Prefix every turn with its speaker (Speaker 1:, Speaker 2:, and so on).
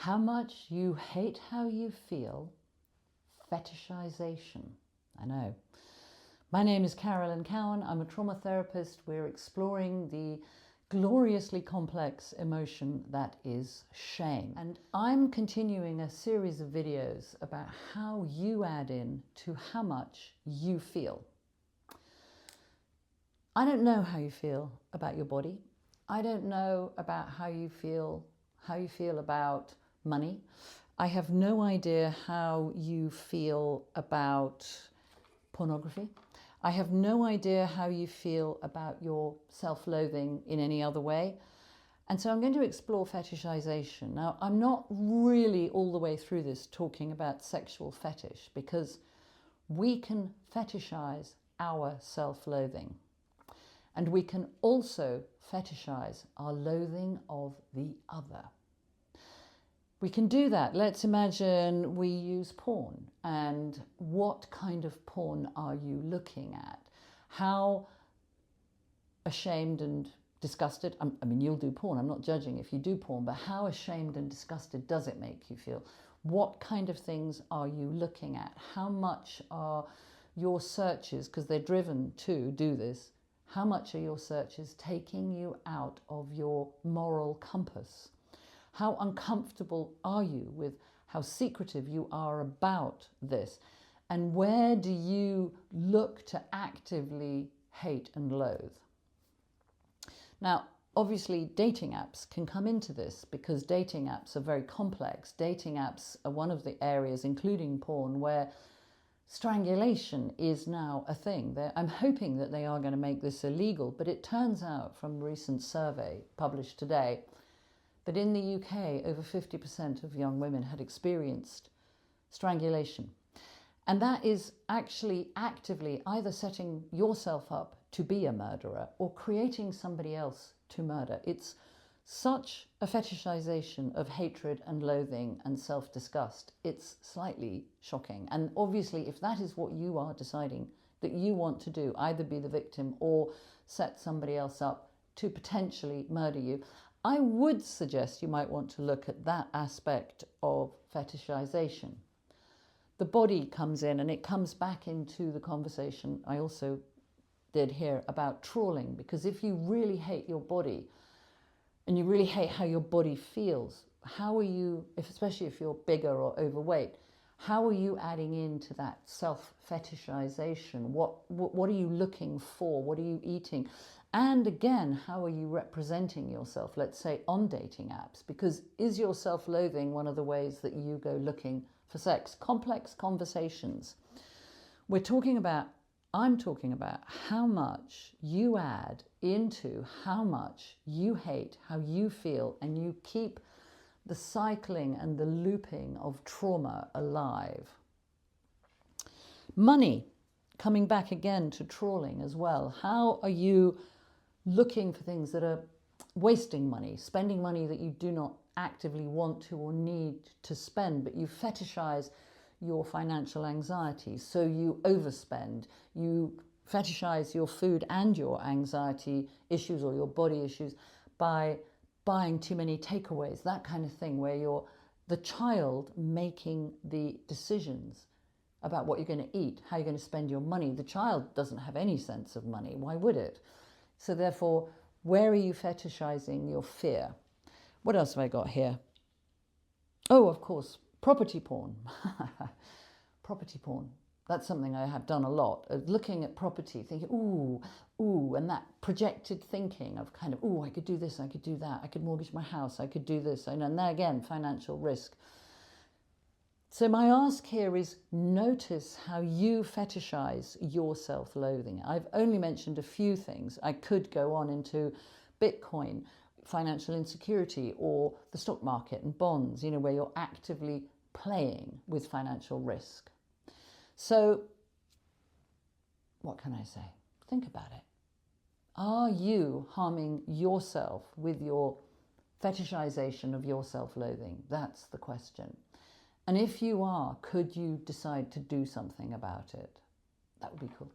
Speaker 1: How much you hate how you feel. Fetishization. I know. My name is Carolyn Cowan. I'm a trauma therapist. We're exploring the gloriously complex emotion that is shame. And I'm continuing a series of videos about how you add in to how much you feel. I don't know how you feel about your body. I don't know about how you feel about money. I have no idea how you feel about pornography. I have no idea how you feel about your self-loathing in any other way. And so I'm going to explore fetishization. Now, I'm not really all the way through this talking about sexual fetish, because we can fetishize our self-loathing. And we can also fetishize our loathing of the other. We can do that. Let's imagine we use porn. And what kind of porn are you looking at? How ashamed and disgusted, I mean, you'll do porn, I'm not judging if you do porn, but how ashamed and disgusted does it make you feel? What kind of things are you looking at? How much are your searches, because they're driven to do this, how much are your searches taking you out of your moral compass? How uncomfortable are you with how secretive you are about this? And where do you look to actively hate and loathe? Now, obviously, dating apps can come into this because dating apps are very complex. Dating apps are one of the areas, including porn, where strangulation is now a thing. I'm hoping that they are going to make this illegal, but it turns out from a recent survey published today that in the UK, over 50% of young women had experienced strangulation. And that is actually actively either setting yourself up to be a murderer or creating somebody else to murder. It's such a fetishization of hatred and loathing and self-disgust. It's slightly shocking. And obviously, if that is what you are deciding that you want to do, either be the victim or set somebody else up to potentially murder you, I would suggest you might want to look at that aspect of fetishization. The body comes in, and it comes back into the conversation I also did here about trawling, because if you really hate your body and you really hate how your body feels, how are you, especially if you're bigger or overweight, how are you adding into that self-fetishization? What are you looking for? What are you eating? And again, how are you representing yourself, let's say, on dating apps? Because is your self-loathing one of the ways that you go looking for sex? Complex conversations. I'm talking about how much you add into how much you hate, how you feel, and you keep the cycling and the looping of trauma alive. Money, coming back again to trawling as well. How are you looking for things that are wasting money, spending money that you do not actively want to or need to spend, but you fetishize your financial anxiety, so you overspend, you fetishize your food and your anxiety issues or your body issues by buying too many takeaways, that kind of thing, where you're the child making the decisions about what you're going to eat, how you're going to spend your money. The child doesn't have any sense of money. Why would it? So therefore, where are you fetishizing your fear? What else have I got here? Oh, of course, property porn. Property porn. That's something I have done a lot. Looking at property, thinking, ooh, and that projected thinking of kind of, ooh, I could do this, I could do that, I could mortgage my house, I could do this. And then again, financial risk. So my ask here is notice how you fetishize your self-loathing. I've only mentioned a few things. I could go on into Bitcoin, financial insecurity, or the stock market and bonds, where you're actively playing with financial risk. So what can I say? Think about it. Are you harming yourself with your fetishization of your self-loathing? That's the question. And if you are, could you decide to do something about it? That would be cool.